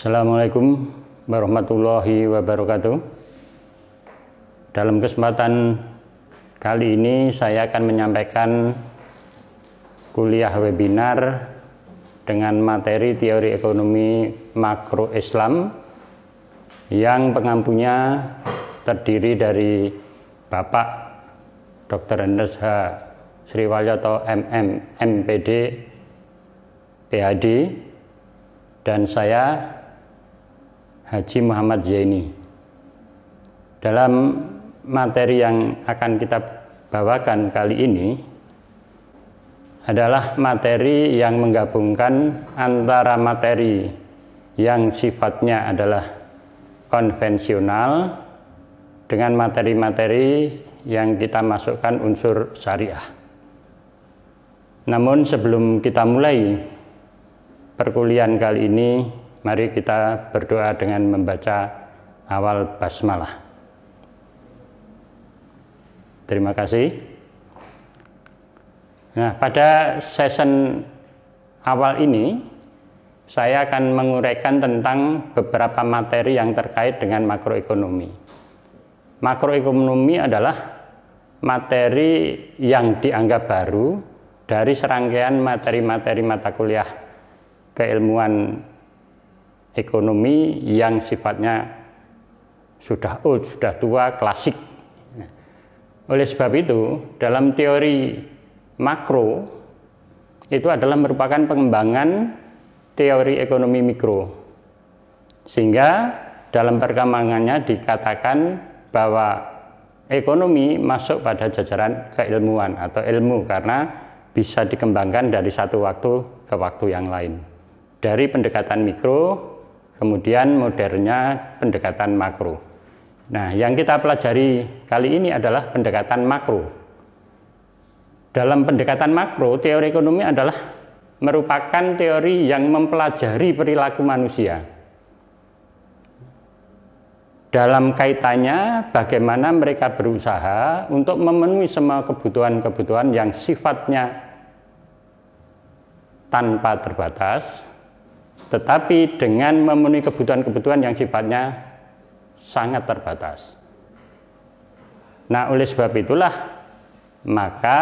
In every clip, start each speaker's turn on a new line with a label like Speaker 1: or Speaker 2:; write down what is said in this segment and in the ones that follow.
Speaker 1: Assalamualaikum warahmatullahi wabarakatuh. Dalam kesempatan kali ini saya akan menyampaikan kuliah webinar dengan materi teori ekonomi makro Islam yang pengampunya terdiri dari Bapak Dr. Andes H. Sriwalyoto MM, MPD, PhD, dan saya Haji Muhammad Zaini. Dalam materi yang akan kita bawakan kali ini adalah materi yang menggabungkan antara materi yang sifatnya adalah konvensional dengan materi-materi yang kita masukkan unsur syariah. Namun sebelum kita mulai perkuliahan kali ini, mari kita berdoa dengan membaca awal basmalah. Terima kasih. Nah, pada session awal ini saya akan menguraikan tentang beberapa materi yang terkait dengan makroekonomi. Makroekonomi adalah materi yang dianggap baru dari serangkaian materi-materi mata kuliah keilmuan ekonomi yang sifatnya sudah old, sudah tua, klasik. Oleh sebab itu, dalam teori makro itu adalah merupakan pengembangan teori ekonomi mikro. Sehingga dalam perkembangannya dikatakan bahwa ekonomi masuk pada jajaran keilmuan atau ilmu karena bisa dikembangkan dari satu waktu ke waktu yang lain. Dari pendekatan mikro, kemudian modernnya pendekatan makro. Nah, yang kita pelajari kali ini adalah pendekatan makro. Dalam pendekatan makro, teori ekonomi adalah merupakan teori yang mempelajari perilaku manusia. Dalam kaitannya bagaimana mereka berusaha untuk memenuhi semua kebutuhan-kebutuhan yang sifatnya tanpa terbatas, tetapi dengan memenuhi kebutuhan-kebutuhan yang sifatnya sangat terbatas. Nah, oleh sebab itulah maka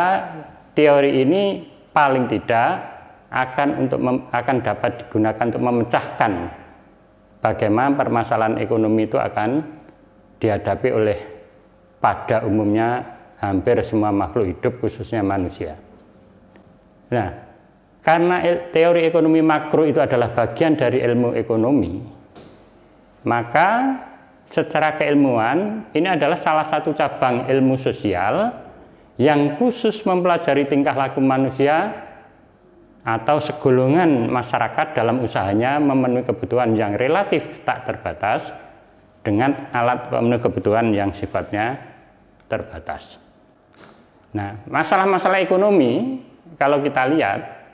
Speaker 1: teori ini paling tidak akan dapat digunakan untuk memecahkan bagaimana permasalahan ekonomi itu akan dihadapi oleh pada umumnya hampir semua makhluk hidup, khususnya manusia. Nah, karena teori ekonomi makro itu adalah bagian dari ilmu ekonomi, maka secara keilmuan ini adalah salah satu cabang ilmu sosial yang khusus mempelajari tingkah laku manusia atau segolongan masyarakat dalam usahanya memenuhi kebutuhan yang relatif tak terbatas dengan alat pemenuhi kebutuhan yang sifatnya terbatas. Nah, masalah-masalah ekonomi kalau kita lihat,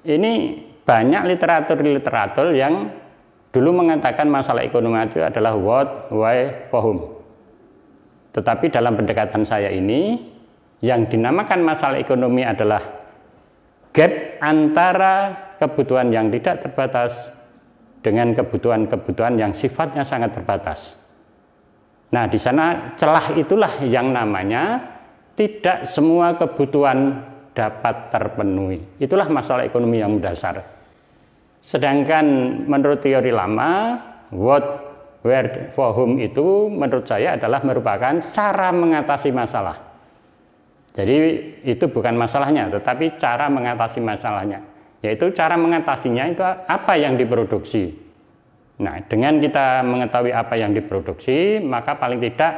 Speaker 1: ini banyak literatur yang dulu mengatakan masalah ekonomi itu adalah what, why, for whom. Tetapi dalam pendekatan saya ini, yang dinamakan masalah ekonomi adalah gap antara kebutuhan yang tidak terbatas dengan kebutuhan-kebutuhan yang sifatnya sangat terbatas. Nah, di sana celah itulah yang namanya tidak semua kebutuhan dapat terpenuhi. Itulah masalah ekonomi yang mendasar. Sedangkan menurut teori lama, what, where, for whom itu menurut saya adalah merupakan cara mengatasi masalah. Jadi itu bukan masalahnya, tetapi cara mengatasi masalahnya. Yaitu cara mengatasinya itu apa yang diproduksi. Nah, dengan kita mengetahui apa yang diproduksi, maka paling tidak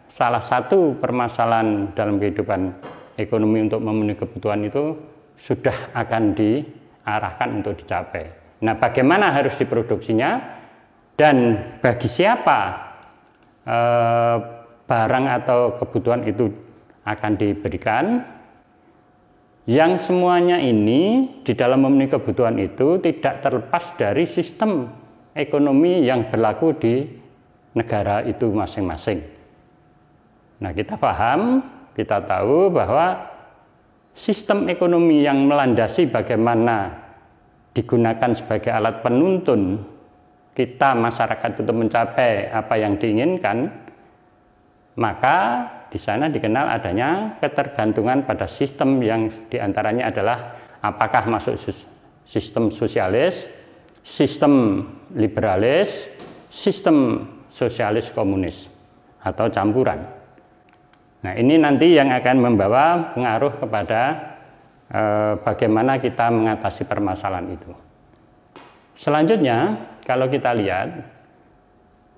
Speaker 1: salah satu permasalahan dalam kehidupan ekonomi untuk memenuhi kebutuhan itu sudah akan diarahkan untuk dicapai. Nah, bagaimana harus diproduksinya dan bagi siapa barang atau kebutuhan itu akan diberikan, yang semuanya ini di dalam memenuhi kebutuhan itu tidak terlepas dari sistem ekonomi yang berlaku di negara itu masing-masing. Nah, kita paham, kita tahu bahwa sistem ekonomi yang melandasi bagaimana digunakan sebagai alat penuntun kita masyarakat itu mencapai apa yang diinginkan, maka di sana dikenal adanya ketergantungan pada sistem yang diantaranya adalah apakah masuk sistem sosialis, sistem liberalis, sistem sosialis komunis, atau campuran. Nah, ini nanti yang akan membawa pengaruh kepada bagaimana kita mengatasi permasalahan itu. Selanjutnya, kalau kita lihat,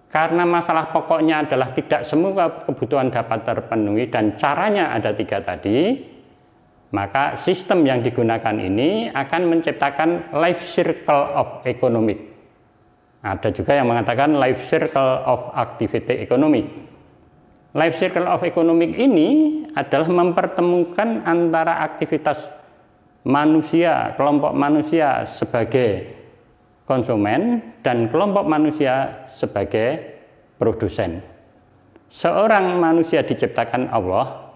Speaker 1: karena masalah pokoknya adalah tidak semua kebutuhan dapat terpenuhi dan caranya ada 3 tadi, maka sistem yang digunakan ini akan menciptakan life circle of economic. Ada juga yang mengatakan life circle of activity economic. Life circle of economic ini adalah mempertemukan antara aktivitas manusia, kelompok manusia sebagai konsumen dan kelompok manusia sebagai produsen. Seorang manusia diciptakan Allah,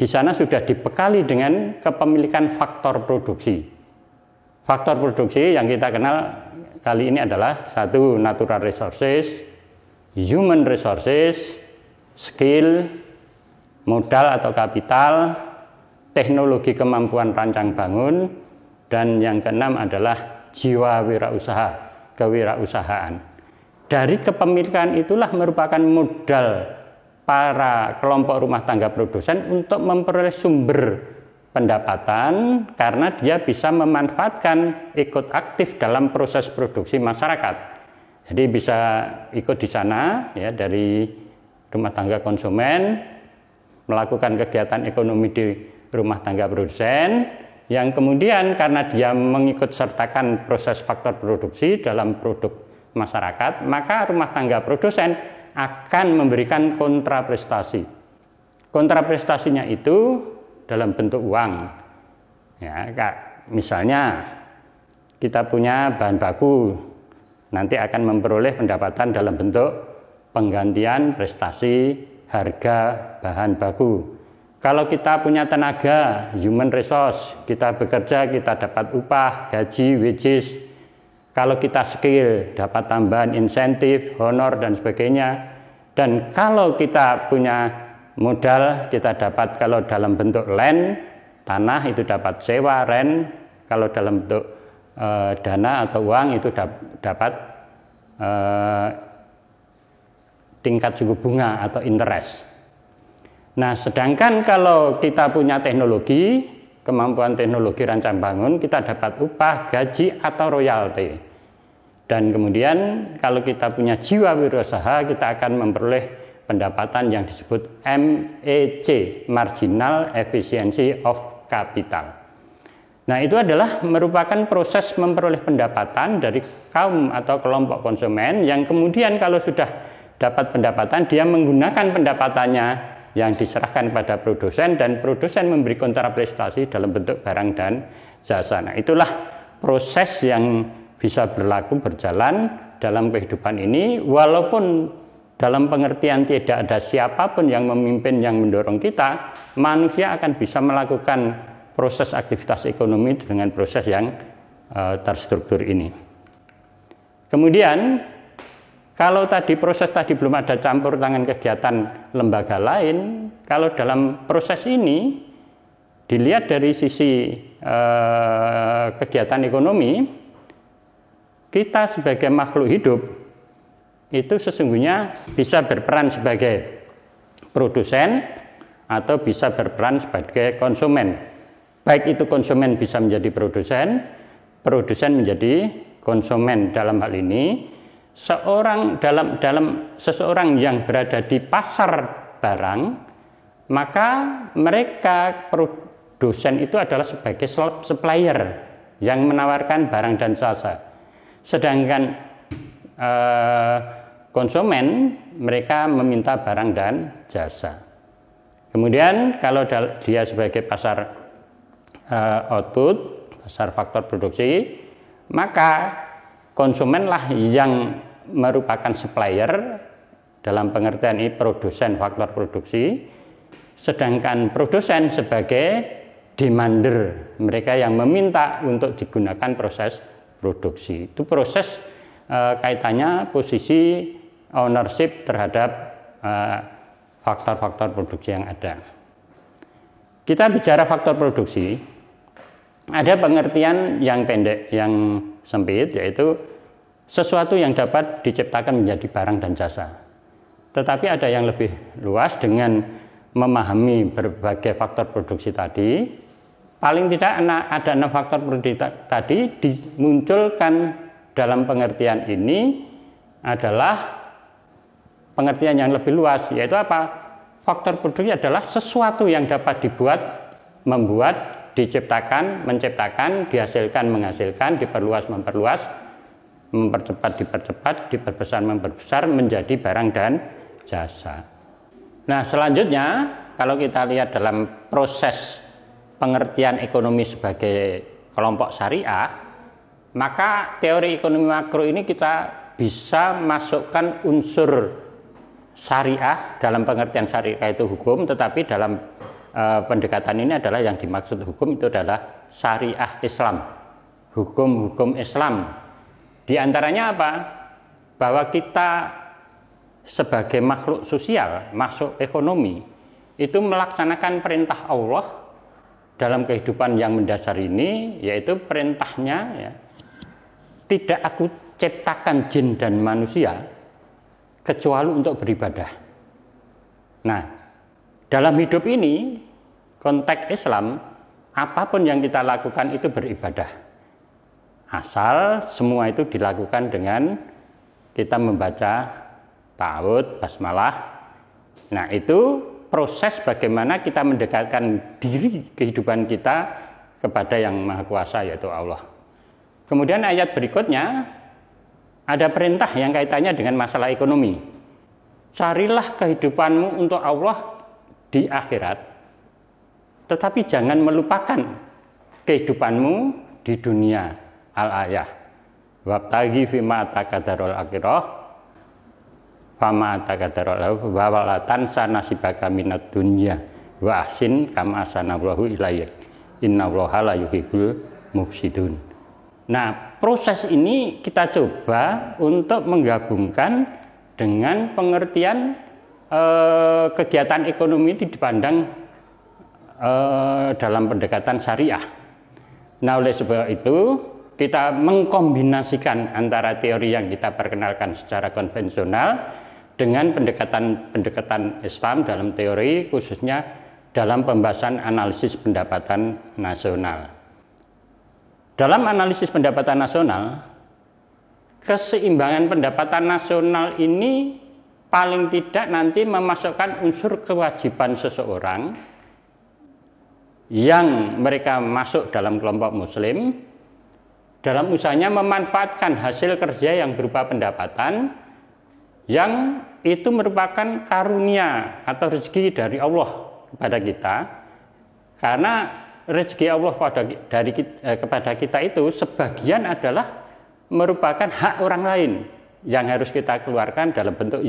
Speaker 1: di sana sudah dibekali dengan kepemilikan faktor produksi. Faktor produksi yang kita kenal kali ini adalah 1, natural resources, human resources, skill, modal atau kapital, teknologi kemampuan rancang bangun, dan yang keenam adalah jiwa wirausaha, kewirausahaan. Dari kepemilikan itulah merupakan modal para kelompok rumah tangga produsen untuk memperoleh sumber pendapatan karena dia bisa memanfaatkan ikut aktif dalam proses produksi masyarakat. Jadi bisa ikut di sana ya, dari rumah tangga konsumen, melakukan kegiatan ekonomi di rumah tangga produsen, yang kemudian karena dia mengikut sertakan proses faktor produksi dalam produk masyarakat, maka rumah tangga produsen akan memberikan kontraprestasi. Kontraprestasinya itu dalam bentuk uang. Ya, misalnya kita punya bahan baku, nanti akan memperoleh pendapatan dalam bentuk penggantian prestasi harga bahan baku. Kalau kita punya tenaga, human resource, kita bekerja, kita dapat upah, gaji, wages. Kalau kita skill, dapat tambahan insentif, honor, dan sebagainya. Dan kalau kita punya modal, kita dapat kalau dalam bentuk land, tanah itu dapat sewa, rent. Kalau dalam bentuk dana atau uang itu dapat tingkat suku bunga atau interest. Nah, sedangkan kalau kita punya teknologi, kemampuan teknologi rancang bangun, kita dapat upah, gaji, atau royalti. Dan kemudian kalau kita punya jiwa wirausaha, kita akan memperoleh pendapatan yang disebut MEC, Marginal Efficiency of Capital. Nah, itu adalah merupakan proses memperoleh pendapatan dari kaum atau kelompok konsumen yang kemudian kalau sudah dapat pendapatan, dia menggunakan pendapatannya yang diserahkan pada produsen dan produsen memberi kontraprestasi dalam bentuk barang dan jasa. Nah, itulah proses yang bisa berjalan dalam kehidupan ini, walaupun dalam pengertian tidak ada siapapun yang memimpin yang mendorong kita, manusia akan bisa melakukan proses aktivitas ekonomi dengan proses yang terstruktur ini. Kemudian kalau tadi proses tadi belum ada campur tangan kegiatan lembaga lain, kalau dalam proses ini dilihat dari sisi kegiatan ekonomi, kita sebagai makhluk hidup itu sesungguhnya bisa berperan sebagai produsen atau bisa berperan sebagai konsumen. Baik itu konsumen bisa menjadi produsen, produsen menjadi konsumen. Dalam hal ini seseorang yang berada di pasar barang, maka mereka produsen itu adalah sebagai supplier yang menawarkan barang dan jasa. Sedangkan konsumen mereka meminta barang dan jasa. Kemudian kalau dia sebagai pasar output, pasar faktor produksi, maka konsumenlah yang merupakan supplier dalam pengertian ini produsen faktor produksi, sedangkan produsen sebagai demander, mereka yang meminta untuk digunakan proses produksi. Itu proses kaitannya posisi ownership terhadap faktor-faktor produksi yang ada. Kita bicara faktor produksi, ada pengertian yang pendek, yang sempit, yaitu sesuatu yang dapat diciptakan menjadi barang dan jasa. Tetapi ada yang lebih luas dengan memahami berbagai faktor produksi tadi. Paling tidak ada 6 faktor produksi tadi dimunculkan dalam pengertian ini adalah pengertian yang lebih luas, yaitu apa? Faktor produksi adalah sesuatu yang dapat dibuat, membuat, diciptakan, menciptakan, dihasilkan, menghasilkan, diperluas, memperluas, mempercepat, dipercepat, diperbesar, memperbesar, menjadi barang dan jasa. Nah, selanjutnya kalau kita lihat dalam proses pengertian ekonomi sebagai kelompok syariah, maka teori ekonomi makro ini kita bisa masukkan unsur syariah. Dalam pengertian syariah itu hukum, tetapi dalam pendekatan ini adalah yang dimaksud hukum itu adalah syariah Islam, hukum-hukum Islam. Di antaranya apa? Bahwa kita sebagai makhluk sosial, makhluk ekonomi, itu melaksanakan perintah Allah dalam kehidupan yang mendasar ini, yaitu perintahnya, ya, tidak aku ciptakan jin dan manusia kecuali untuk beribadah. Nah, dalam hidup ini, konteks Islam, apapun yang kita lakukan itu beribadah. Asal semua itu dilakukan dengan kita membaca ta'awudz, basmalah. Nah, itu proses bagaimana kita mendekatkan diri kehidupan kita kepada yang Maha Kuasa, yaitu Allah. Kemudian ayat berikutnya ada perintah yang kaitannya dengan masalah ekonomi. Carilah kehidupanmu untuk Allah di akhirat, tetapi jangan melupakan kehidupanmu di dunia. Al-ayah. Wabtaghi fima taqaddarul akhirah fama taqaddarul wa la tansa nasibaka minad dunya wa ahsin kama ahsanallahu ilaik innallaha la yuhibbul mufsidun. Nah, proses ini kita coba untuk menggabungkan dengan pengertian kegiatan ekonomi itu dipandang dalam pendekatan syariah. Nah, oleh sebab itu kita mengkombinasikan antara teori yang kita perkenalkan secara konvensional dengan pendekatan Islam dalam teori, khususnya dalam pembahasan analisis pendapatan nasional. Dalam analisis pendapatan nasional, keseimbangan pendapatan nasional ini paling tidak nanti memasukkan unsur kewajiban seseorang yang mereka masuk dalam kelompok muslim dalam usahanya memanfaatkan hasil kerja yang berupa pendapatan yang itu merupakan karunia atau rezeki dari Allah kepada kita. Karena rezeki Allah kepada kita itu sebagian adalah merupakan hak orang lain yang harus kita keluarkan dalam bentuk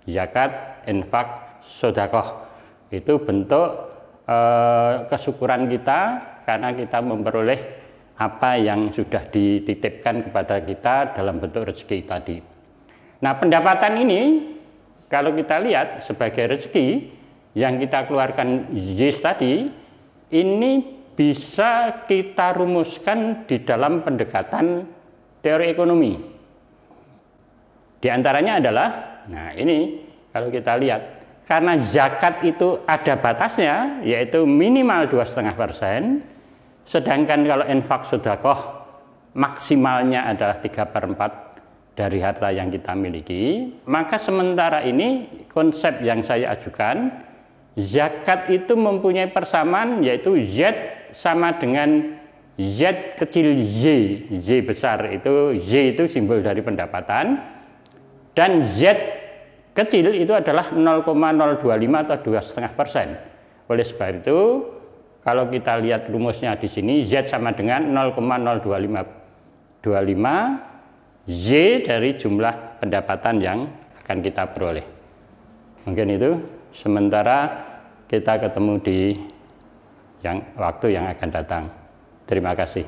Speaker 1: zakat, infak, sedekah. Itu bentuk kesyukuran kita karena kita memperoleh apa yang sudah dititipkan kepada kita dalam bentuk rezeki tadi. Nah, pendapatan ini kalau kita lihat sebagai rezeki yang kita keluarkan tadi, ini bisa kita rumuskan di dalam pendekatan teori ekonomi. Di antaranya adalah, nah ini kalau kita lihat, karena zakat itu ada batasnya, yaitu minimal 2,5%, sedangkan kalau infak sedekah maksimalnya adalah 3/4 dari harta yang kita miliki, maka sementara ini konsep yang saya ajukan, zakat itu mempunyai persamaan, yaitu Z sama dengan Z kecil Z besar, itu Z itu simbol dari pendapatan, dan Z kecil itu adalah 0,025 atau 2,5%. Oleh sebab itu, kalau kita lihat rumusnya di sini, Z sama dengan 0,025 Z dari jumlah pendapatan yang akan kita peroleh. Mungkin itu, sementara kita ketemu di waktu yang akan datang. Terima kasih.